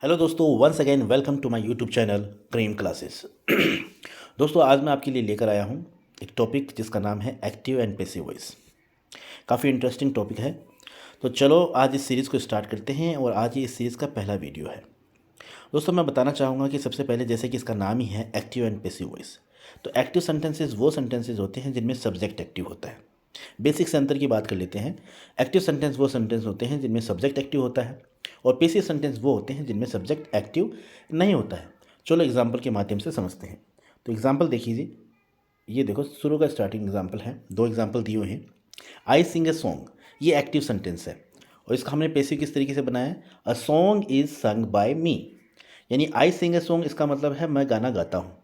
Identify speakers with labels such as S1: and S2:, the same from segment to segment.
S1: Hello दोस्तों, once again welcome to my YouTube channel cream classes. दोस्तों, आज मैं आपके लिए लेकर आया हूँ एक टॉपिक जिसका नाम है एक्टिव एंड पैसिव वॉइस। काफ़ी इंटरेस्टिंग टॉपिक है। तो चलो आज इस सीरीज़ को स्टार्ट करते हैं और आज ये इस सीरीज़ का पहला वीडियो है। दोस्तों, मैं बताना चाहूँगा कि सबसे पहले जैसे कि इसका नाम ही है एक्टिव एंड पैसिव वॉइस, तो एक्टिव सेंटेंसेस वो सेंटेंसेस होते हैं जिनमें सब्जेक्ट एक्टिव होता है। बेसिक से अंतर की बात कर लेते हैं। एक्टिव सेंटेंस वो सेंटेंस होते हैं जिनमें सब्जेक्ट एक्टिव होता है और पैसिव सेंटेंस वो होते हैं जिनमें सब्जेक्ट एक्टिव नहीं होता है। चलो एग्जाम्पल के माध्यम से समझते हैं। तो एग्जाम्पल देखिए, ये देखो शुरू का स्टार्टिंग एग्जाम्पल है। दो एग्जाम्पल दिए हुए हैं। आई सिंग ए सॉन्ग, ये एक्टिव सेंटेंस है और इसका हमने पैसिव किस तरीके से बनाया है, a song is sung by me. यानी आई सिंग ए सॉन्ग इसका मतलब है मैं गाना गाता हूँ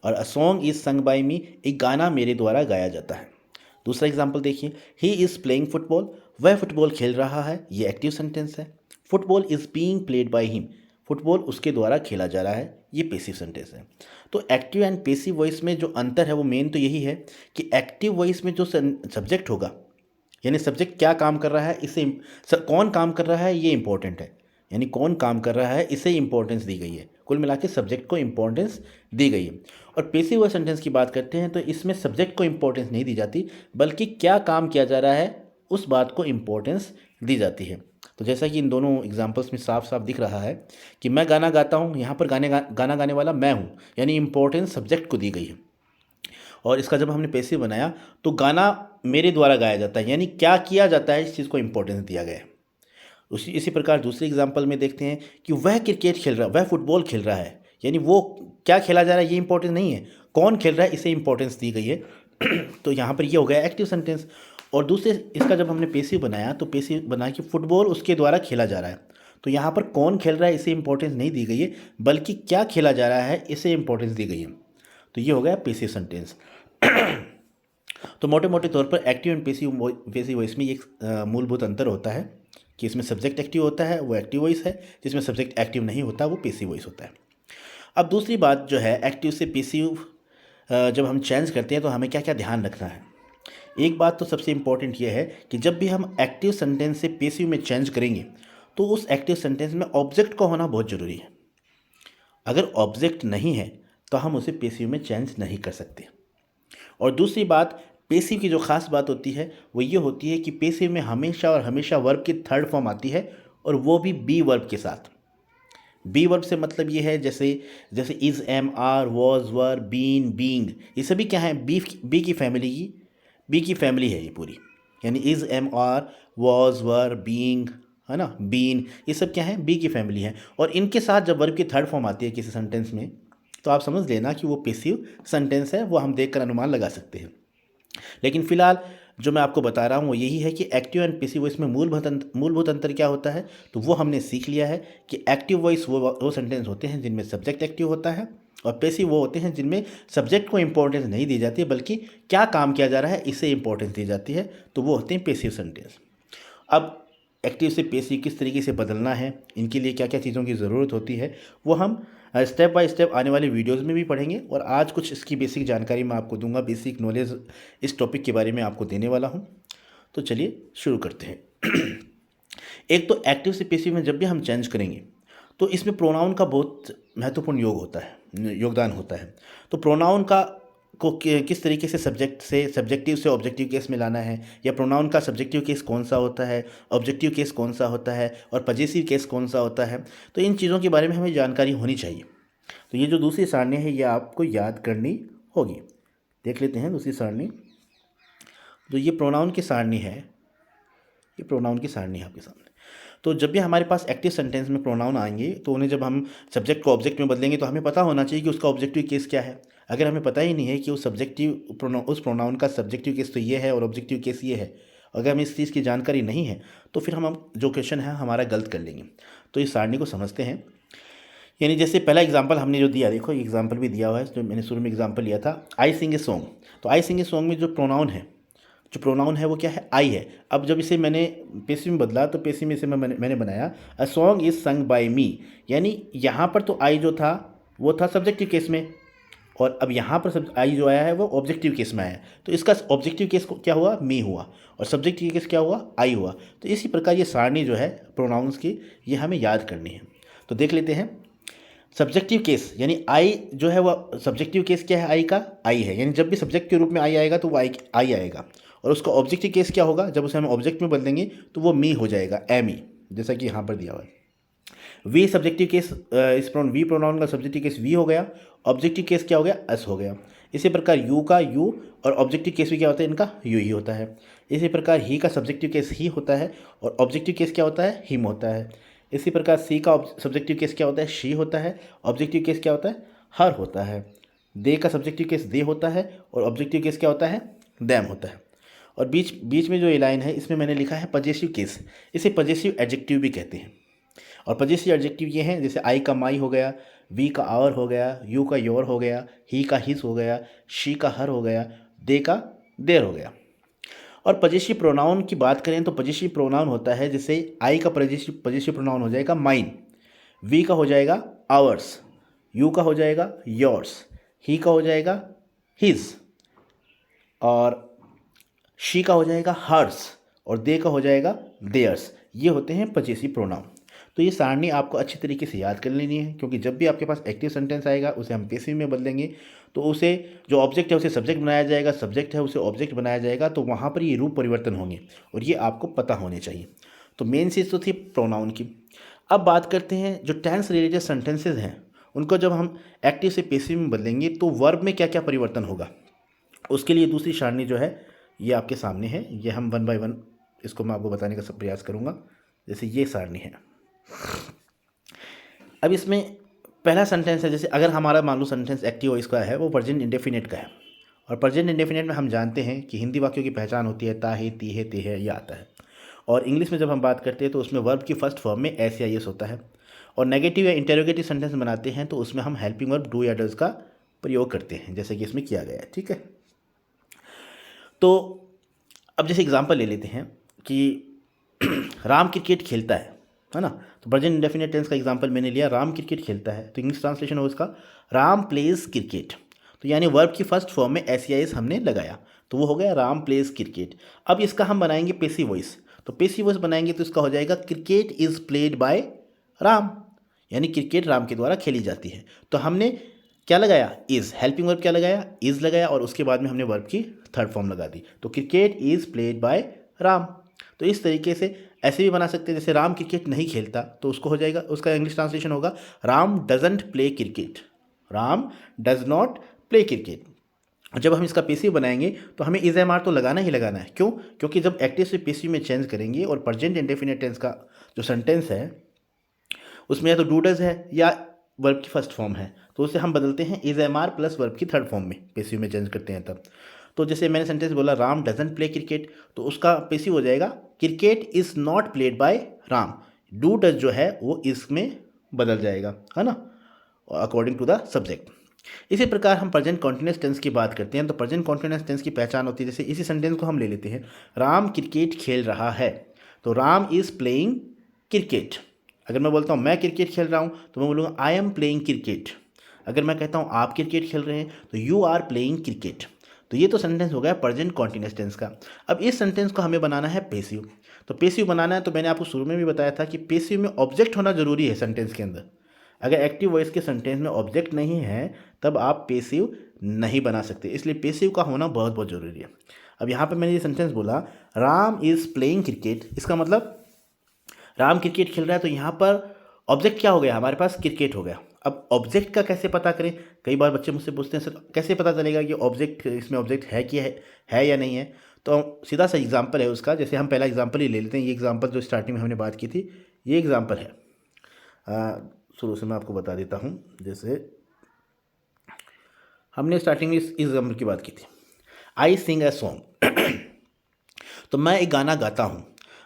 S1: और a song is sung by me, एक गाना मेरे द्वारा गाया जाता है। दूसरा एग्जाम्पल देखिए, ही इज़ प्लेइंग फुटबॉल, वह फुटबॉल खेल रहा है, ये एक्टिव सेंटेंस है। Football is being played by him, football उसके द्वारा खेला जा रहा है, ये पैसिव सेंटेंस है। तो एक्टिव एंड पैसिव वॉइस में जो अंतर है वो मेन तो यही है कि एक्टिव वॉइस में जो सब्जेक्ट होगा, यानी सब्जेक्ट क्या काम कर रहा है, इसे कौन काम कर रहा है ये इंपॉर्टेंट है। यानी कौन काम कर रहा है इसे इंपॉर्टेंस दी गई है। कुल मिला के सब्जेक्ट को इंपॉर्टेंस दी गई है। और पैसिव वॉइस सेंटेंस की बात करते हैं तो इसमें सब्जेक्ट को इंपॉर्टेंस नहीं दी जाती, बल्कि क्या काम किया जा रहा है उस बात को इंपॉर्टेंस दी जाती है। तो जैसा कि इन दोनों एग्जाम्पल्स में साफ साफ दिख रहा है कि मैं गाना गाता हूँ, यहाँ पर गाना गाने वाला मैं हूँ, यानी इंपॉर्टेंस सब्जेक्ट को दी गई है। और इसका जब हमने पैसिव बनाया तो गाना मेरे द्वारा गाया जाता है, यानी क्या किया जाता है इस चीज़ को इंपॉर्टेंस दिया गया है। इसी प्रकार दूसरे एग्जाम्पल में देखते हैं कि वह क्रिकेट खेल रहा है, वह फुटबॉल खेल रहा है, यानी वो क्या खेला जा रहा है ये इंपॉर्टेंट नहीं है, कौन खेल रहा है इसे इंपॉर्टेंस दी गई है। तो यहाँ पर ये हो गया एक्टिव सेंटेंस। और दूसरे इसका जब हमने पैसिव बनाया तो पैसिव बना कि फुटबॉल उसके द्वारा खेला जा रहा है, तो यहाँ पर कौन खेल रहा है इसे इंपॉर्टेंस नहीं दी गई है, बल्कि क्या खेला जा रहा है इसे इंपॉर्टेंस दी गई है। तो ये हो गया पैसिव सेंटेंस। तो मोटे मोटे तौर पर एक्टिव एंड पैसिव वॉइस में एक मूलभूत अंतर होता है कि इसमें सब्जेक्ट एक्टिव होता है वो एक्टिव वॉइस है, जिसमें सब्जेक्ट एक्टिव नहीं होता वो पैसिव वॉइस होता है। अब दूसरी बात जो है, एक्टिव से पैसिव जब हम चेंज करते हैं तो हमें क्या क्या ध्यान रखना है। एक बात तो सबसे इम्पॉर्टेंट ये है कि जब भी हम एक्टिव सेंटेंस से पैसिव में चेंज करेंगे तो उस एक्टिव सेंटेंस में ऑब्जेक्ट का होना बहुत ज़रूरी है। अगर ऑब्जेक्ट नहीं है तो हम उसे पैसिव में चेंज नहीं कर सकते। और दूसरी बात, पैसिव की जो ख़ास बात होती है वो ये होती है कि पैसिव में हमेशा और हमेशा वर्ब की थर्ड फॉर्म आती है, और वो भी बी वर्ब के साथ। बी वर्ब से मतलब ये है जैसे जैसे is, am, are, was, were, been, being, ये सभी क्या है, बी की फैमिली है ये पूरी। यानी is, am, are, was, were, being, है ना, बीन, ये सब क्या है, बी की फैमिली है। और इनके साथ जब वर्ब की थर्ड फॉर्म आती है किसी सेंटेंस में तो आप समझ लेना कि वो पैसिव सेंटेंस है, वो हम देखकर अनुमान लगा सकते हैं। लेकिन फिलहाल जो मैं आपको बता रहा हूँ वो यही है कि एक्टिव एंड पैसिव वॉइस में मूलभूत अंतर क्या होता है, तो वो हमने सीख लिया है कि एक्टिव वॉइस वो सेंटेंस होते हैं जिनमें सब्जेक्ट एक्टिव होता है, और पैसिव वो होते हैं जिनमें सब्जेक्ट को इंपॉर्टेंस नहीं दी जाती है, बल्कि क्या काम किया जा रहा है इसे इंपॉर्टेंस दी जाती है, तो वो होते हैं पैसिव सेंटेंस। अब एक्टिव से पैसिव किस तरीके से बदलना है, इनके लिए क्या क्या चीज़ों की ज़रूरत होती है, वो हम स्टेप बाय स्टेप आने वाले वीडियोस में भी पढ़ेंगे। और आज कुछ इसकी बेसिक जानकारी मैं आपको दूंगा, बेसिक नॉलेज इस टॉपिक के बारे में आपको देने वाला हूं। तो चलिए शुरू करते हैं। एक तो एक्टिव से पैसिव में जब भी हम चेंज करेंगे तो इसमें प्रोनाउन का बहुत महत्वपूर्ण योगदान होता है। तो प्रोनाउन का किस तरीके से सब्जेक्टिव से ऑब्जेक्टिव केस में लाना है, या प्रोनाउन का सब्जेक्टिव केस कौन सा होता है, ऑब्जेक्टिव केस कौन सा होता है, और पजेसिव केस कौन सा होता है, तो इन चीज़ों के बारे में हमें जानकारी होनी चाहिए। तो ये जो दूसरी सारणी है ये आपको याद करनी होगी। देख लेते हैं दूसरी सारणी। तो ये प्रोनाउन की सारणी है, ये प्रोनाउन की सारणी है आपके सामने। तो जब भी हमारे पास एक्टिव सेंटेंस में प्रोनाउन आएंगे तो उन्हें जब हम सब्जेक्ट को ऑब्जेक्ट में बदलेंगे तो हमें पता होना चाहिए कि उसका ऑब्जेक्टिव केस क्या है। अगर हमें पता ही नहीं है कि उस प्रोनाउन का सब्जेक्टिव केस तो ये है और ऑब्जेक्टिव केस ये है, अगर हमें इस चीज़ की जानकारी नहीं है तो फिर हम जो क्वेश्चन है हमारा गलत कर लेंगे। तो इस सारणी को समझते हैं। यानी जैसे पहला एग्जाम्पल हमने जो दिया, देखो एग्जाम्पल भी दिया हुआ है, जो मैंने शुरू में एग्जाम्पल लिया था, आई सिंग ए सॉन्ग। तो आई सिंग ए सॉन्ग में जो प्रोनाउन है वो क्या है, आई है। अब जब इसे मैंने पैसिव में बदला तो पैसिव में से मैंने बनाया a song is sung by me. यानी यहाँ पर तो आई जो था वो था सब्जेक्टिव केस में, और अब यहाँ पर सब आई जो आया है वो ऑब्जेक्टिव केस में आया है। तो इसका ऑब्जेक्टिव केस क्या हुआ, मी हुआ, और सब्जेक्टिव केस क्या हुआ, आई हुआ। तो इसी प्रकार ये सारणी जो है प्रोनाउंस की, ये हमें याद करनी है। तो देख लेते हैं। सब्जेक्टिव केस यानी आई जो है वह सब्जेक्टिव केस क्या है, आई का आई है, यानी जब भी सब्जेक्ट के रूप में आई आएगा तो वो आई आएगा। और उसका ऑब्जेक्टिव केस क्या होगा, जब उसे हम ऑब्जेक्ट में बदलेंगे तो वो मी हो जाएगा, एम ई, जैसा कि यहाँ पर दिया हुआ है। वी सब्जेक्टिव केस, इस वी प्रोनाउन का सब्जेक्टिव केस वी हो गया, ऑब्जेक्टिव केस क्या हो गया, एस हो गया। इसी प्रकार यू का यू और ऑब्जेक्टिव केस भी क्या होता है, इनका यू ही होता है। इसी प्रकार ही का सब्जेक्टिव केस ही होता है और ऑब्जेक्टिव केस क्या होता है, हिम होता है। इसी प्रकार सी का सब्जेक्टिव केस क्या होता है, शी होता है, ऑब्जेक्टिव केस क्या होता है, हर होता है। दे का सब्जेक्टिव केस दे होता है और ऑब्जेक्टिव केस क्या होता है, दैम होता है। और बीच बीच में जो ये लाइन है इसमें मैंने लिखा है पजेसिव केस, इसे पजेसिव एडजेक्टिव भी कहते हैं। और पजेसिव एडजेक्टिव ये हैं, जैसे आई का माई हो गया, वी का आवर हो गया, यू का योर हो गया, ही का हिस हो गया, शी का हर हो गया, दे का देर हो गया। और पजेसिव प्रोनाउन की बात करें तो पजेसिव प्रोनाउन होता है, जैसे आई का पजेसिव प्रोनाउन हो जाएगा माइन, वी का हो जाएगा आवर्स, यू का हो जाएगा योर्स, ही का हो जाएगा हिज, और शी का हो जाएगा हर्स, और दे का हो जाएगा देयर्स। ये होते हैं पजेसिव प्रोनाउन। तो ये सारणी आपको अच्छी तरीके से याद कर लेनी है, क्योंकि जब भी आपके पास एक्टिव सेंटेंस आएगा उसे हम पेसिव में बदलेंगे तो उसे जो ऑब्जेक्ट है उसे सब्जेक्ट बनाया जाएगा, सब्जेक्ट है उसे ऑब्जेक्ट बनाया जाएगा, तो वहाँ पर ये रूप परिवर्तन होंगे और ये आपको पता होने चाहिए। तो मेन चीज़ तो थी प्रोनाउन की। अब बात करते हैं जो टेंस रिलेटेड सेंटेंसेज हैं उनको जब हम एक्टिव से पेसिव में बदलेंगे तो वर्ब में क्या क्या परिवर्तन होगा, उसके लिए दूसरी सारणी जो है ये आपके सामने है। ये हम वन बाय वन इसको मैं आपको बताने का सब प्रयास करूँगा। जैसे ये सारणी है। अब इसमें पहला सेंटेंस है, जैसे अगर हमारा मान लो सेंटेंस एक्टिव वॉइस का है, वो प्रेजेंट इंडेफिनिट का है। और प्रेजेंट इंडेफिनिट में हम जानते हैं कि हिंदी वाक्यों की पहचान होती है ता है, ती है, ते है, यह आता है। और इंग्लिश में जब हम बात करते हैं तो उसमें वर्ब की फर्स्ट फॉर्म में एस या एस होता है। और नेगेटिव या इंटेरोगेटिव सेंटेंस बनाते हैं तो उसमें हम हेल्पिंग वर्ब डू या डज का प्रयोग करते हैं, जैसे कि इसमें किया गया है। ठीक है, तो अब जैसे एग्जांपल ले लेते हैं कि राम क्रिकेट खेलता है ना। तो प्रेजेंट इंडेफिनिट टेंस का एग्जांपल मैंने लिया, राम क्रिकेट खेलता है, तो इंग्लिश ट्रांसलेशन हो इसका राम प्लेज क्रिकेट। तो यानी वर्ब की फर्स्ट फॉर्म में एस या एस हमने लगाया, तो वो हो गया राम प्लेज क्रिकेट। अब इसका हम बनाएंगे पेसिव वॉइस, तो पेसिव वॉइस बनाएंगे तो इसका हो जाएगा cricket is played by Ram, यानी क्रिकेट राम के द्वारा खेली जाती है। तो हमने क्या लगाया, इज़, हेल्पिंग वर्ब क्या लगाया, इज़ लगाया, और उसके बाद में हमने वर्ब की थर्ड फॉर्म लगा दी, तो cricket is played by Ram. तो इस तरीके से ऐसे भी बना सकते हैं, जैसे राम क्रिकेट नहीं खेलता तो उसको हो जाएगा, उसका इंग्लिश ट्रांसलेशन होगा Ram doesn't play cricket, Ram does not play cricket. जब हम इसका पेसिव बनाएंगे तो हमें इज एम आर तो लगाना ही लगाना है। क्यों? क्योंकि जब एक्टिव से पेसिव में चेंज करेंगे और प्रेजेंट इंडेफिनिट टेंस का जो सेंटेंस है उसमें या तो डू डज है या वर्ब की फर्स्ट फॉर्म है, तो उसे हम बदलते हैं is am are plus verb की थर्ड फॉर्म में, पेसिव में चेंज करते हैं तब। तो जैसे मैंने सेंटेंस बोला राम डजंट प्ले क्रिकेट, तो उसका पेसिव हो जाएगा cricket is not played by Ram. Do does जो है वो इसमें बदल जाएगा, है ना, अकॉर्डिंग टू द सब्जेक्ट। इसी प्रकार हम प्रेजेंट कॉन्टिन्यूअस टेंस की बात करते हैं, तो प्रेजेंट कॉन्टिन्यूअस टेंस की पहचान होती है, जैसे इसी सेंटेंस को हम ले लेते हैं, राम क्रिकेट खेल रहा है, तो राम इज़ प्लेइंग क्रिकेट। अगर मैं बोलता हूँ मैं क्रिकेट खेल रहा हूँ तो मैं बोलूँगा आई एम प्लेइंग क्रिकेट। अगर मैं कहता हूँ आप क्रिकेट खेल रहे हैं तो यू आर प्लेइंग क्रिकेट। तो ये तो सेंटेंस हो गया प्रेजेंट कॉन्टिन्यूअस टेंस का। अब इस सेंटेंस को हमें बनाना है पेसिव। तो पेसिव बनाना है तो मैंने आपको शुरू में भी बताया था कि पेसिव में ऑब्जेक्ट होना जरूरी है सेंटेंस के अंदर। अगर एक्टिव वॉइस के सेंटेंस में ऑब्जेक्ट नहीं है तब आप पेसिव नहीं बना सकते, इसलिए पेसिव का होना बहुत बहुत ज़रूरी है। अब यहाँ पर मैंने ये सेंटेंस बोला राम इज़ प्लेइंग क्रिकेट, इसका मतलब राम क्रिकेट खेल रहा है, तो यहाँ पर ऑब्जेक्ट क्या हो गया, हमारे पास क्रिकेट हो गया। अब ऑब्जेक्ट का कैसे पता करें, कई बार बच्चे मुझसे पूछते हैं सर कैसे पता चलेगा कि ऑब्जेक्ट इसमें ऑब्जेक्ट है कि है या नहीं है। तो सीधा सा एग्जांपल है उसका, जैसे हम पहला एग्जांपल ही ले लेते हैं। ये एग्जांपल जो स्टार्टिंग में हमने बात की थी ये एग्जांपल है, शुरू से मैं आपको बता देता हूँ। जैसे हमने स्टार्टिंग में इस एग्जांपल की बात की थी, आई सिंग ए सॉन्ग, तो मैं एक गाना गाता हूँ।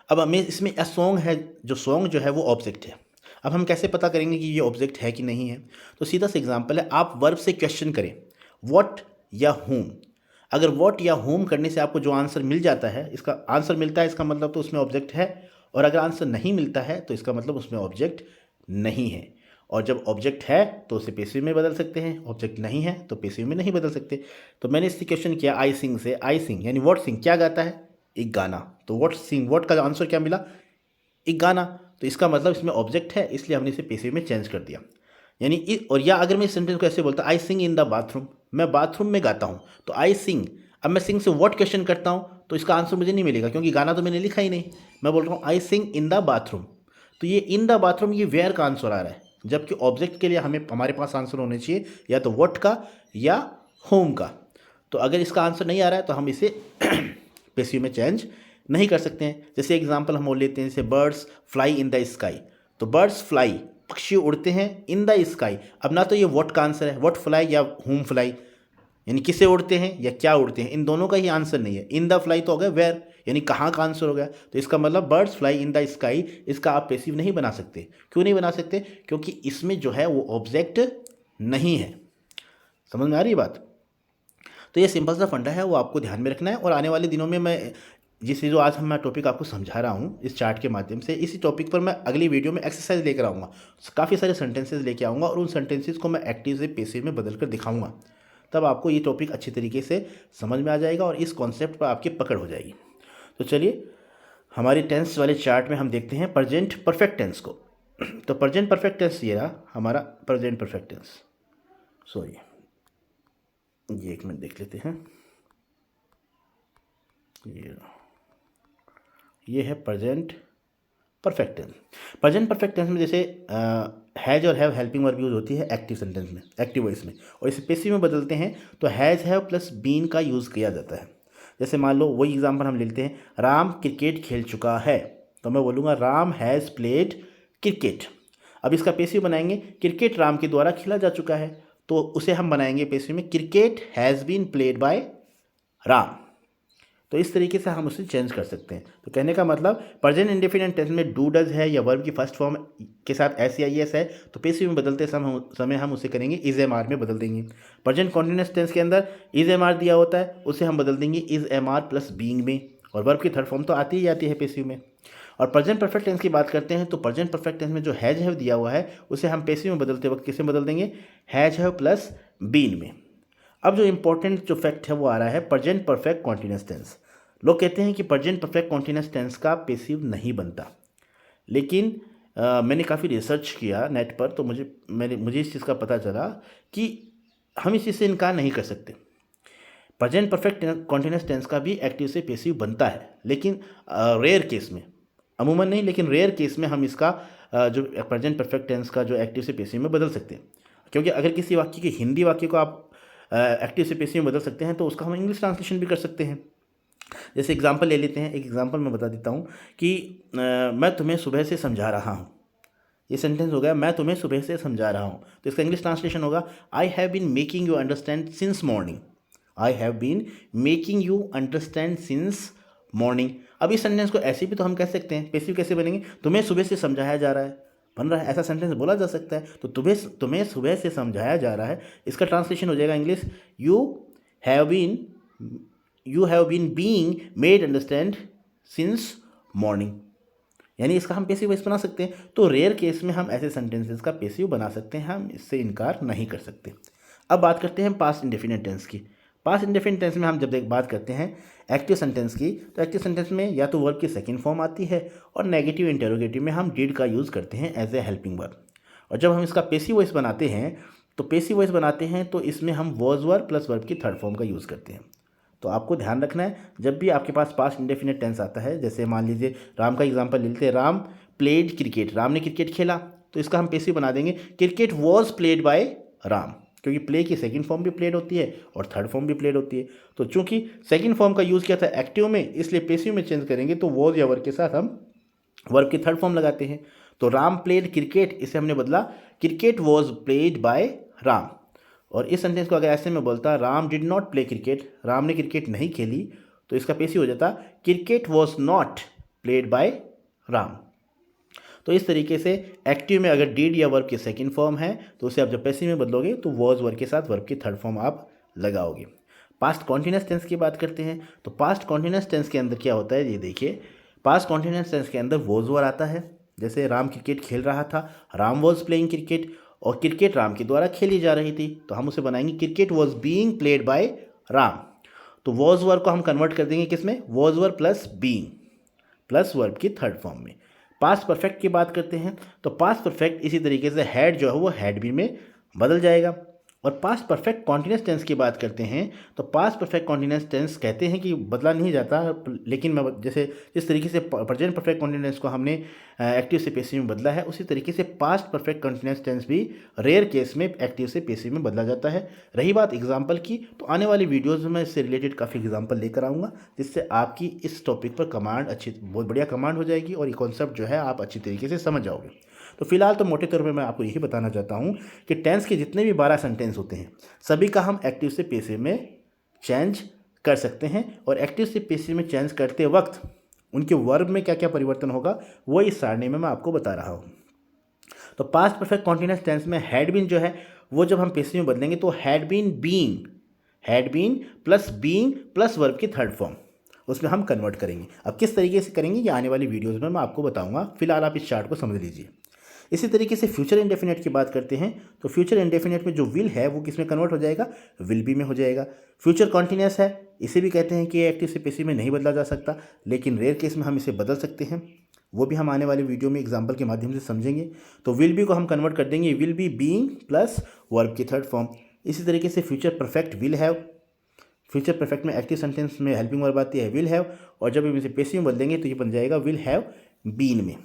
S1: अब हमें इसमें ए सॉन्ग है, जो सॉन्ग जो है वो ऑब्जेक्ट है। अब हम कैसे पता करेंगे कि ये ऑब्जेक्ट है कि नहीं है, तो सीधा सा एग्जांपल है, आप वर्ब से क्वेश्चन करें व्हाट या whom। अगर व्हाट या whom करने से आपको जो आंसर मिल जाता है, इसका आंसर मिलता है, इसका मतलब तो उसमें ऑब्जेक्ट है, और अगर आंसर नहीं मिलता है तो इसका मतलब उसमें ऑब्जेक्ट नहीं है। और जब ऑब्जेक्ट है तो उसे पेसिव में बदल सकते हैं, ऑब्जेक्ट नहीं है तो पेसिव में नहीं बदल सकते। तो मैंने इससे क्वेश्चन किया आई सिंग से, आई सिंग यानी व्हाट सिंग क्या गाता है, एक गाना। तो व्हाट सिंग, व्हाट का आंसर क्या मिला, एक गाना। तो इसका मतलब इसमें ऑब्जेक्ट है, इसलिए हमने इसे पेसिव में चेंज कर दिया। यानी और या अगर मैं इस सेंटेंस को ऐसे बोलता आई सिंग इन द बाथरूम, मैं बाथरूम में गाता हूँ, तो आई सिंग। अब मैं सिंग से व्हाट क्वेश्चन करता हूँ तो इसका आंसर मुझे नहीं मिलेगा, क्योंकि गाना तो मैंने लिखा ही नहीं। मैं बोल रहा हूँ आई सिंग इन द बाथरूम, तो ये इन द बाथरूम, ये वेयर का आंसर आ रहा है, जबकि ऑब्जेक्ट के लिए हमारे पास आंसर होने चाहिए या तो व्हाट का या होम का। तो अगर इसका आंसर नहीं आ रहा है तो हम इसे पेसिव में चेंज नहीं कर सकते हैं। जैसे एग्जांपल हम बोल लेते हैं, जैसे birds fly in the sky, तो बर्ड्स फ्लाई, पक्षी उड़ते हैं, इन द स्काई। अब ना तो ये व्हाट का आंसर है, व्हाट फ्लाई या होम फ्लाई, यानी किसे उड़ते हैं या क्या उड़ते हैं, इन दोनों का ही आंसर नहीं है। इन द फ्लाई तो हो गया वेयर, यानी कहाँ का आंसर हो गया। तो इसका मतलब birds fly in the sky, इसका आप पेसिव नहीं बना सकते। क्यों नहीं बना सकते? क्योंकि इसमें जो है वो ऑब्जेक्ट नहीं है। समझ में आ रही है बात? तो ये सिंपल सा फंडा है, वो आपको ध्यान में रखना है। और आने वाले दिनों में मैं जो आज मैं टॉपिक आपको समझा रहा हूँ इस चार्ट के माध्यम से, इसी टॉपिक पर मैं अगली वीडियो में एक्सरसाइज लेकर आऊँगा, काफ़ी सारे सेंटेंसेस लेके आऊँगा और उन सेंटेंसेस को मैं एक्टिव से पेसिव में बदल कर दिखाऊँगा। तब आपको ये टॉपिक अच्छी तरीके से समझ में आ जाएगा और इस कॉन्सेप्ट पर आपकी पकड़ हो जाएगी। तो चलिए हमारी टेंस वाले चार्ट में हम देखते हैं प्रेजेंट परफेक्ट टेंस को। तो प्रेजेंट परफेक्ट टेंस ये रहा हमारा प्रेजेंट परफेक्ट टेंस। सॉरी, ये एक मिनट देख लेते हैं। ये है present perfect tense. Present perfect tense में जैसे हैज़ और हैव हेल्पिंग वर्ब यूज़ होती है एक्टिव सेंटेंस में, एक्टिव वॉइस में, और इसे पेसिव में बदलते हैं तो हैज़ हैव प्लस बीन का यूज़ किया जाता है। जैसे मान लो वही एग्जांपल हम लेते हैं, राम क्रिकेट खेल चुका है, तो मैं बोलूँगा राम हैज़ प्लेड क्रिकेट। अब इसका पेसिव बनाएंगे, क्रिकेट राम के द्वारा खेला जा चुका है, तो उसे हम बनाएंगे पेसिव में cricket has been played by Ram. तो इस तरीके से हम उसे चेंज कर सकते हैं। तो कहने का मतलब प्रेजेंट इंडेफिनिट टेंस में डू डज है या वर्ब की फर्स्ट फॉर्म के साथ एस या एस है, तो पेसिव में बदलते समय हम उसे करेंगे इज एम आर में बदल देंगे। प्रेजेंट कॉन्टिन्यूअस टेंस के अंदर इज एम आर दिया होता है, उसे हम बदल देंगे is am are plus being में, और वर्ब की थर्ड फॉर्म तो आती ही आती है पेसिव में। और प्रेजेंट परफेक्ट टेंस की बात करते हैं तो प्रेजेंट परफेक्ट टेंस में जो हैज हैव दिया हुआ है उसे हम पेसिव में बदलते वक्त किसे बदल देंगे, हैज हैव प्लस बीन में। अब जो इंपॉर्टेंट जो फैक्ट है वो आ रहा है प्रेजेंट परफेक्ट कॉन्टिन्यूअस टेंस। लोग कहते हैं कि प्रेजेंट परफेक्ट कॉन्टिन्यूअस टेंस का पेसिव नहीं बनता, लेकिन मैंने काफ़ी रिसर्च किया नेट पर, तो मुझे इस चीज़ का पता चला कि हम इस चीज़ से इनकार नहीं कर सकते। प्रेजेंट परफेक्ट कॉन्टिन्यूअस टेंस का भी एक्टिव से पेसिव बनता है, लेकिन रेयर केस में, अमूमन नहीं लेकिन रेयर केस में हम इसका जो प्रेजेंट परफेक्ट टेंस का जो एक्टिव से पेसिव में बदल सकते हैं। क्योंकि अगर किसी वाक्य के हिंदी वाक्य को आप एक्टिव से पेसिव में बदल सकते हैं तो उसका हम इंग्लिश ट्रांसलेशन भी कर सकते हैं। जैसे एग्जांपल ले लेते हैं, एक एग्जांपल मैं बता देता हूँ कि मैं तुम्हें सुबह से समझा रहा हूँ। ये सेंटेंस हो गया मैं तुम्हें सुबह से समझा रहा हूँ, तो इसका इंग्लिश ट्रांसलेशन होगा I have been making you understand since morning. I have been making you understand since morning. अब इस सेंटेंस को ऐसे भी तो हम कह सकते हैं, पेसिव कैसे बनेंगे, तुम्हें सुबह से समझाया जा रहा है, बन रहा है, ऐसा सेंटेंस बोला जा सकता है। तो तुम्हें सुबह से समझाया जा रहा है, इसका ट्रांसलेशन हो जाएगा English you have been being made understand since morning. यानी इसका हम पेसिव वॉइस बना सकते हैं। तो रेयर केस में हम ऐसे सेंटेंसेस का पेसिव बना सकते हैं, हम इससे इनकार नहीं कर सकते। अब बात करते हैं पास्ट इंडेफिनिट टेंस की। पास्ट इंडेफिनिट टेंस में हम जब बात करते हैं एक्टिव सेंटेंस की, तो एक्टिव सेंटेंस में या तो वर्ब की सेकंड फॉर्म आती है और नेगेटिव इंटेरोगेटिव में हम डिड का यूज़ करते हैं एज ए हेल्पिंग वर्ब। और जब हम इसका पेसिव वॉइस बनाते हैं तो इसमें हम वॉज वर्ब प्लस वर्ब की थर्ड फॉर्म का यूज़ करते हैं। तो आपको ध्यान रखना है, जब भी आपके पास पास्ट इंडेफिनिट टेंस आता है, जैसे मान लीजिए राम का एग्जांपल ले लेते हैं, राम प्लेड क्रिकेट, राम ने क्रिकेट खेला, तो इसका हम पेसिव बना देंगे cricket was played by Ram, क्योंकि प्ले की सेकंड फॉर्म भी प्लेड होती है और थर्ड फॉर्म भी प्लेड होती है। तो चूंकि सेकंड फॉर्म का यूज़ किया था एक्टिव में, इसलिए पेसिव में चेंज करेंगे तो वॉज या वर्ब के साथ हम वर्ब की थर्ड फॉर्म लगाते हैं। तो राम प्लेड क्रिकेट, इसे हमने बदला cricket was played by Ram. और इस सेंटेंस को अगर ऐसे में बोलता Ram did not play cricket, Ram ने क्रिकेट नहीं खेली, तो इसका पेसिव हो जाता cricket was not played by Ram. तो इस तरीके से एक्टिव में अगर डिड या वर्ब की सेकंड फॉर्म है तो उसे आप जब पेसिव में बदलोगे तो वॉज वर्ब के साथ वर्ब की थर्ड फॉर्म आप लगाओगे। पास्ट कॉन्टिन्यूअस टेंस की बात करते हैं, तो पास्ट कॉन्टिन्यूअस टेंस के अंदर क्या होता है, ये देखिए, पास्ट कॉन्टिन्यूअस टेंस के अंदर वॉज वर्ब आता है। जैसे राम क्रिकेट खेल रहा था, राम वॉज प्लेइंग क्रिकेट, और क्रिकेट राम के द्वारा खेली जा रही थी, तो हम उसे बनाएंगे cricket was being played by Ram. तो वॉज वर्ब को हम कन्वर्ट कर देंगे किस में, was verb plus being plus verb की थर्ड फॉर्म में। पास्ट परफेक्ट की बात करते हैं तो पास्ट परफेक्ट इसी तरीके से हैड जो है वो हैड बीन में बदल जाएगा। और पास्ट परफेक्ट कॉन्टिन्यूस टेंस की बात करते हैं तो पास्ट परफेक्ट कॉन्टिन्यूस टेंस कहते हैं कि बदला नहीं जाता, लेकिन मैं जैसे जिस तरीके से प्रेजेंट परफेक्ट कॉन्टिन्यूस को हमने एक्टिव से पेसिव में बदला है, उसी तरीके से पास्ट परफेक्ट कॉन्टिन्यूस टेंस भी रेयर केस में एक्टिव से पेसिव में बदला जाता है। रही बात एग्जाम्पल की, तो आने वाली वीडियोज़ में इससे रिलेटेड काफ़ी एग्जाम्पल लेकर आऊँगा, जिससे आपकी इस टॉपिक पर कमांड अच्छी, बहुत बढ़िया कमांड हो जाएगी और ये कॉन्सेप्ट जो है आप अच्छी तरीके से समझ जाओगे। तो फिलहाल तो मोटे तौर पे मैं आपको यही बताना चाहता हूँ कि टेंस के जितने भी 12 सेंटेंस होते हैं सभी का हम एक्टिव से पेसिव में चेंज कर सकते हैं, और एक्टिव से पेसिव में चेंज करते वक्त उनके वर्ब में क्या क्या परिवर्तन होगा वो इस सारणी में मैं आपको बता रहा हूँ। तो पास्ट परफेक्ट कॉन्टिन्यूस टेंस में हैड बीन जो है वो जब हम पेसिव में बदलेंगे तो had been plus being plus verb की थर्ड फॉर्म उसमें हम कन्वर्ट करेंगे। अब किस तरीके से करेंगे ये आने वाली वीडियोज़ में मैं आपको बताऊंगा, फिलहाल आप इस चार्ट को समझ लीजिए। इसी तरीके से फ्यूचर इंडेफिनेट की बात करते हैं तो फ्यूचर इंडेफिनेट में जो विल है वो किस में कन्वर्ट हो जाएगा, विल बी में हो जाएगा। फ्यूचर कॉन्टिन्यूस है, इसे भी कहते हैं कि एक्टिव से पेसिव में नहीं बदला जा सकता, लेकिन रेयर केस में हम इसे बदल सकते हैं, वो भी हम आने वाली वीडियो में एग्जाम्पल के माध्यम से समझेंगे। तो विल बी को हम कन्वर्ट कर देंगे will be being plus verb की थर्ड फॉर्म। इसी तरीके से future perfect will have, future perfect में एक्टिव सेंटेंस में हेल्पिंग वर्ब आती है विल हैव, और जब हम इसे पेसिव में बदलेंगे तो ये बन जाएगा विल हैव बीन में।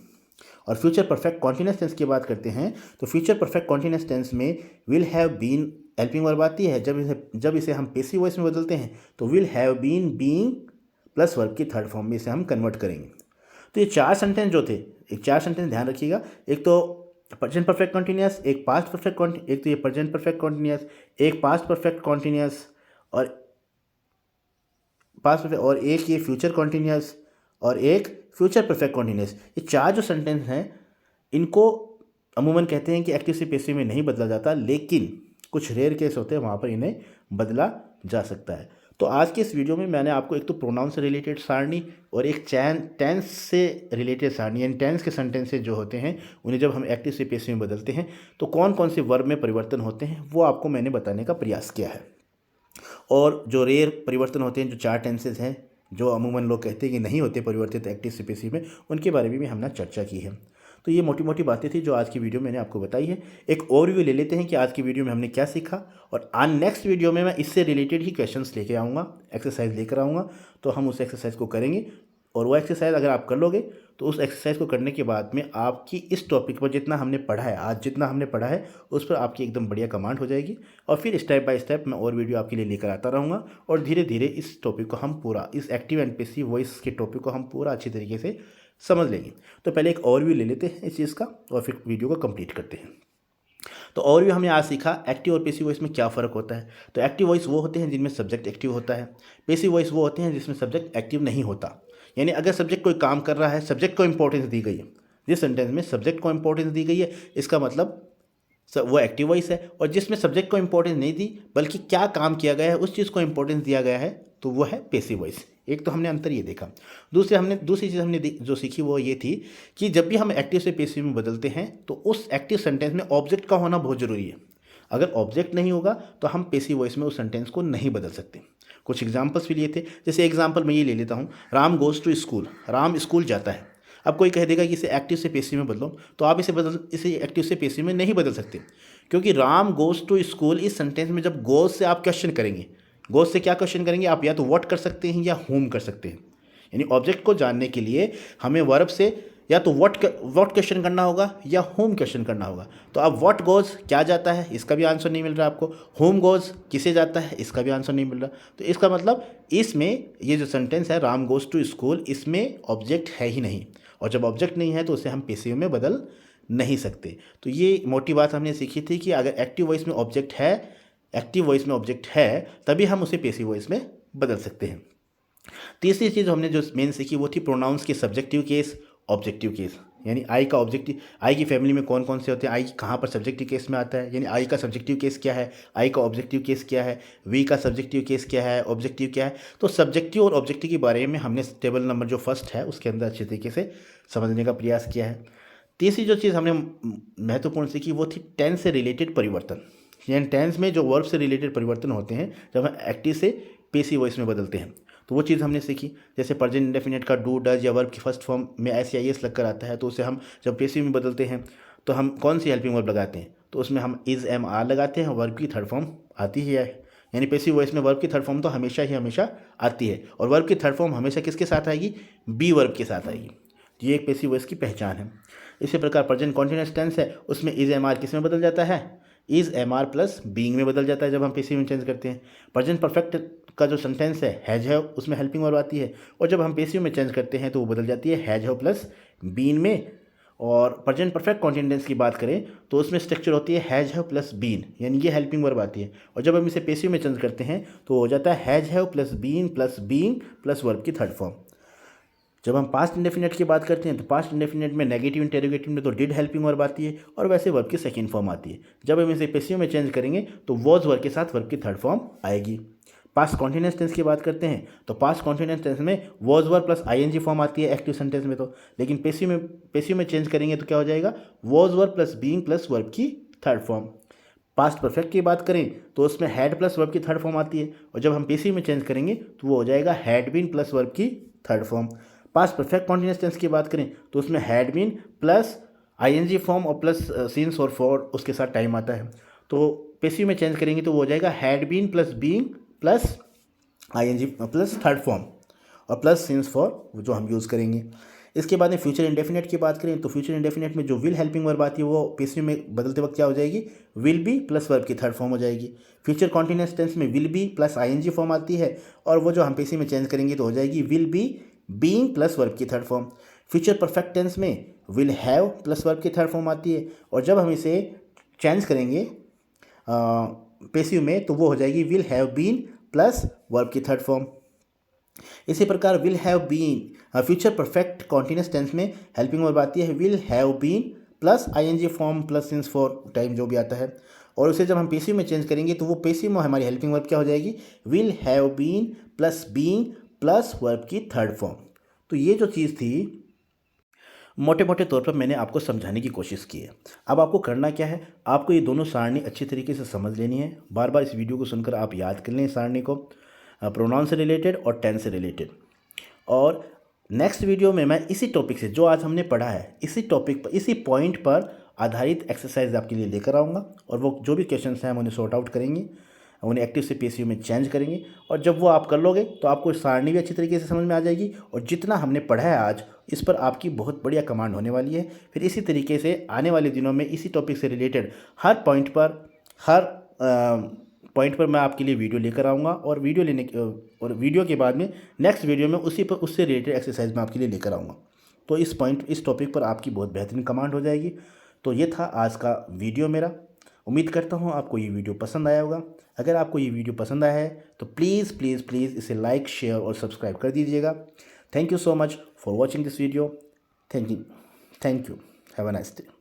S1: और फ्यूचर परफेक्ट कॉन्टिन्यूस टेंस की बात करते हैं तो फ्यूचर परफेक्ट कॉन्टिन्यूस टेंस में will have been helping verb आती है, जब इसे हम पेसिव वॉइस में बदलते हैं तो will have been being plus verb की थर्ड फॉर्म में इसे हम कन्वर्ट करेंगे। तो ये चार सेंटेंस जो थे, एक चार सेंटेंस ध्यान रखिएगा, एक तो प्रेजेंट परफेक्ट कॉन्टिन्यूस, एक पास्ट परफेक्ट एक तो ये प्रेजेंट परफेक्ट कॉन्टिन्यूस, एक पास्ट परफेक्ट कॉन्टिन्यूस और एक ये फ्यूचर कॉन्टिन्यूस और एक फ्यूचर परफेक्ट कॉन्टिन्यूस। ये चार जो सेंटेंस हैं इनको अमूमन कहते हैं कि एक्टिव से पेसिव में नहीं बदला जाता, लेकिन कुछ रेयर केस होते हैं वहाँ पर इन्हें बदला जा सकता है। तो आज के इस वीडियो में मैंने आपको एक तो प्रोनाउन से रिलेटेड सारणी और एक टेंस से रिलेटेड सारणी, यानी टेंस के सेंटेंसेस जो होते हैं उन्हें जब हम एक्टिव से पेसिव में बदलते हैं तो कौन कौन से वर्ब में परिवर्तन होते हैं वो आपको मैंने बताने का प्रयास किया है। और जो रेयर परिवर्तन होते हैं, जो चार टेंसेज हैं जो अमूमन लोग कहते हैं कि नहीं होते परिवर्तित एक्टिव से पेसिव में, उनके बारे में भी हमने चर्चा की है। तो ये मोटी मोटी बातें थी जो आज की वीडियो में मैंने आपको बताई है। एक ओवरव्यू ले लेते हैं कि आज की वीडियो में हमने क्या सीखा, और आज नेक्स्ट वीडियो में मैं इससे रिलेटेड ही क्वेश्चंस लेके आऊँगा, एक्सरसाइज लेकर आऊँगा, तो हम उस एक्सरसाइज को करेंगे। और वो एक्सरसाइज अगर आप कर लोगे तो उस एक्सरसाइज को करने के बाद में आपकी इस टॉपिक पर जितना हमने पढ़ा है, आज जितना हमने पढ़ा है उस पर आपकी एकदम बढ़िया कमांड हो जाएगी। और फिर स्टेप बाय स्टेप मैं और वीडियो आपके लिए लेकर आता रहूँगा, और धीरे धीरे इस टॉपिक को हम पूरा, इस एक्टिव एंड पेसिव वॉइस के टॉपिक को हम पूरा अच्छी तरीके से समझ लेंगे। तो पहले एक ओवरव्यू ले लेते हैं इस चीज़ का और फिर वीडियो को कंप्लीट करते हैं। तो ओवरव्यू हमने आज सीखा एक्टिव और पेसिव वॉइस में क्या फ़र्क होता है। तो एक्टिव वॉइस वो होते हैं जिनमें सब्जेक्ट एक्टिव होता है, पेसिव वॉइस वो होते हैं जिसमें सब्जेक्ट एक्टिव नहीं होता। यानी अगर सब्जेक्ट कोई काम कर रहा है, सब्जेक्ट को इंपॉर्टेंस दी गई है, जिस सेंटेंस में सब्जेक्ट को इंपॉर्टेंस दी गई है इसका मतलब वो एक्टिव वॉइस है, और जिसमें सब्जेक्ट को इंपॉर्टेंस नहीं दी बल्कि क्या काम किया गया है उस चीज़ को इंपॉर्टेंस दिया गया है तो वो है पेसिव वॉइस। एक तो हमने अंतर ये देखा। दूसरी चीज़ हमने जो सीखी वो ये थी कि जब भी हम एक्टिव से पेसिव में बदलते हैं तो उस एक्टिव सेंटेंस में ऑब्जेक्ट का होना बहुत ज़रूरी है। अगर ऑब्जेक्ट नहीं होगा तो हम पेसिव वॉइस में उस सेंटेंस को नहीं बदल सकते। कुछ एग्जाम्पल्स भी लिए थे, जैसे एग्जाम्पल मैं ये ले लेता हूँ, Ram goes to school, Ram school जाता है। अब कोई कह देगा कि इसे एक्टिव से पेसिव में बदलो, तो आप इसे एक्टिव से पेसिव में नहीं बदल सकते, क्योंकि राम गोज़ टू स्कूल इस सेंटेंस में जब गोज़ से आप क्वेश्चन करेंगे, गोज़ से क्या क्वेश्चन करेंगे आप, या तो व्हाट कर सकते हैं या होम कर सकते हैं। यानी ऑब्जेक्ट को जानने के लिए हमें वर्ब से या तो व्हाट क्वेश्चन करना होगा या होम क्वेश्चन करना होगा। तो अब व्हाट गोज़ क्या जाता है इसका भी आंसर नहीं मिल रहा आपको, होम गोज़ किसे जाता है इसका भी आंसर नहीं मिल रहा। तो इसका मतलब इसमें ये जो सेंटेंस है राम गोज़ टू स्कूल, इसमें ऑब्जेक्ट है ही नहीं, और जब ऑब्जेक्ट नहीं है तो उसे हम पेसिव में बदल नहीं सकते। तो ये मोटी बात हमने सीखी थी कि अगर एक्टिव वॉइस में ऑब्जेक्ट है तभी हम उसे पेसिव वॉइस में बदल सकते हैं। तीसरी चीज़ हमने जो मेन सीखी वो थी प्रोनाउंस के सब्जेक्टिव केस, ऑब्जेक्टिव केस। यानी आई का ऑब्जेक्टिव, आई की फैमिली में कौन कौन से होते हैं, आई कहाँ पर सब्जेक्टिव केस में आता है, यानी आई का सब्जेक्टिव केस क्या है, आई का ऑब्जेक्टिव केस क्या है, वी का सब्जेक्टिव केस क्या है, ऑब्जेक्टिव क्या है। तो सब्जेक्टिव और ऑब्जेक्टिव के बारे में हमने टेबल नंबर जो फर्स्ट है उसके अंदर अच्छे तरीके से समझने का प्रयास किया है। तीसरी जो चीज़ हमने महत्वपूर्ण सीखी वो थी टेंस से रिलेटेड परिवर्तन, यानी टेंस में जो वर्ब से रिलेटेड परिवर्तन होते हैं जब हम एक्टिव से पेसिव वॉइस में बदलते हैं। तो वो चीज़ हमने सीखी। जैसे प्रेजेंट इंडेफिनिट का डू डज या वर्ब की फर्स्ट फॉर्म में एस या एस लग कर आता है, तो उसे हम जब पेसिव में बदलते हैं तो हम कौन सी हेल्पिंग वर्ब लगाते हैं, तो उसमें हम इज़ एम आर लगाते हैं, वर्ब की थर्ड फॉर्म आती ही है। यानी पेसिव वॉइस में वर्ब की थर्ड फॉर्म तो हमेशा ही हमेशा आती है, और वर्ब की थर्ड फॉर्म हमेशा किसके साथ आएगी, बी वर्ब के साथ आएगी। ये एक पेसिव वॉइस की पहचान है। इसी प्रकार प्रेजेंट कॉन्टिन्यूअस टेंस है, उसमें इज़ एम आर किस में बदल जाता है, is am are plus being में बदल जाता है जब हम पेसिव में चेंज करते हैं। प्रेजेंट परफेक्ट का जो सेंटेंस है हैज है, उसमें हेल्पिंग वर्ब आती है, और जब हम पेसिव में चेंज करते हैं तो वो बदल जाती है हैज है प्लस बीन में। और प्रेजेंट परफेक्ट कॉन्टिन्यूस की बात करें तो उसमें स्ट्रक्चर होती है हैज हैव प्लस बीन, यानी ये हेल्पिंग वर्ब आती है, और जब हम इसे पेसिव में चेंज करते हैं तो हो जाता है has have plus being plus verb की थर्ड फॉर्म। जब हम पास्ट इंडेफिनिट की बात करते हैं तो पास्ट इंडेफिनिट में नेगेटिव इंटेरोगेटिव में तो डिड हेल्पिंग वर्ब आती है, और वैसे वर्ब की सेकंड फॉर्म आती है। जब हम इसे पेसिव में चेंज करेंगे तो वॉज वर्ब के साथ वर्ब की थर्ड फॉर्म आएगी। पास्ट कॉन्टिन्यूस टेंस की बात करते हैं तो पास्ट कॉन्टिन्यूस टेंस में was verb plus ING form आती है एक्टिव सेंटेंस में, तो लेकिन पेसिव में चेंज करेंगे तो क्या हो जाएगा, was verb plus being plus verb की थर्ड फॉर्म। पास्ट परफेक्ट की बात करें तो उसमें हैड प्लस वर्ब की थर्ड फॉर्म आती है, और जब हम पेसिव में चेंज करेंगे तो वो हो जाएगा हैड बीन प्लस वर्ब की third form. Past perfect continuous tense की बात करें तो उसमें had been plus ING form और प्लस सिंस और फॉर उसके साथ टाइम आता है, तो पेसिव में चेंज करेंगे तो वो हो जाएगा had been plus being plus ING plus third form और प्लस सिंस फॉर जो हम यूज़ करेंगे। इसके बाद में फ्यूचर इंडेफिनेट की बात करें तो फ्यूचर इंडेफिनेट में जो विल हेल्पिंग वर्ब आती है वो पेसिव में बदलते वक्त क्या हो जाएगी, विल बी प्लस वर्ब की थर्ड फॉर्म हो जाएगी। फ्यूचर कॉन्टिन्यूस टेंस में will be plus ING form आती है, और वो जो हम पेसिव में चेंज करेंगे तो हो जाएगी will be being plus verb की third form. Future perfect tense में विल हैव प्लस वर्ब की थर्ड फॉर्म आती है, और जब हम इसे चेंज करेंगे पेसिव में तो वो हो जाएगी will have been plus verb की थर्ड फॉर्म। इसी प्रकार will have been future perfect continuous tense में हेल्पिंग वर्ब आती है will have been plus ING form plus since for time जो भी आता है, और उसे जब हम पेसिव में चेंज करेंगे तो वो पेसिव में हमारी हेल्पिंग वर्ब क्या हो जाएगी, will have been plus being plus verb की थर्ड फॉर्म। तो ये जो चीज़ थी मोटे मोटे तौर पर मैंने आपको समझाने की कोशिश की है। अब आपको करना क्या है, आपको ये दोनों सारणी अच्छी तरीके से समझ लेनी है। बार बार इस वीडियो को सुनकर आप याद कर लें इस सारणी को, प्रोनाउन से रिलेटेड और टेंस से रिलेटेड। और नेक्स्ट वीडियो में मैं इसी टॉपिक से जो आज हमने पढ़ा है इसी टॉपिक पर इसी पॉइंट पर आधारित एक्सरसाइज आपके लिए लेकर आऊँगा, और वो जो भी क्वेश्चन हैं हम उन्हें सॉर्ट आउट करेंगे, उन्हें एक्टिव से पेसिव में चेंज करेंगे, और जब वो आप कर लोगे तो आपको सारणी भी अच्छी तरीके से समझ में आ जाएगी, और जितना हमने पढ़ा है आज इस पर आपकी बहुत बढ़िया कमांड होने वाली है। फिर इसी तरीके से आने वाले दिनों में इसी टॉपिक से रिलेटेड हर पॉइंट पर मैं आपके लिए वीडियो लेकर आऊँगा, और वीडियो के बाद में नेक्स्ट वीडियो में उससे रिलेटेड एक्सरसाइज मैं आपके लिए लेकर आऊँगा। तो इस टॉपिक पर आपकी बहुत बेहतरीन कमांड हो जाएगी। तो ये था आज का वीडियो मेरा। उम्मीद करता हूँ आपको ये वीडियो पसंद आया होगा। अगर आपको ये वीडियो पसंद आया है तो प्लीज़ प्लीज़ प्लीज़ इसे लाइक शेयर और सब्सक्राइब कर दीजिएगा। Thank you so much for watching this video. Thank you. Have a nice day.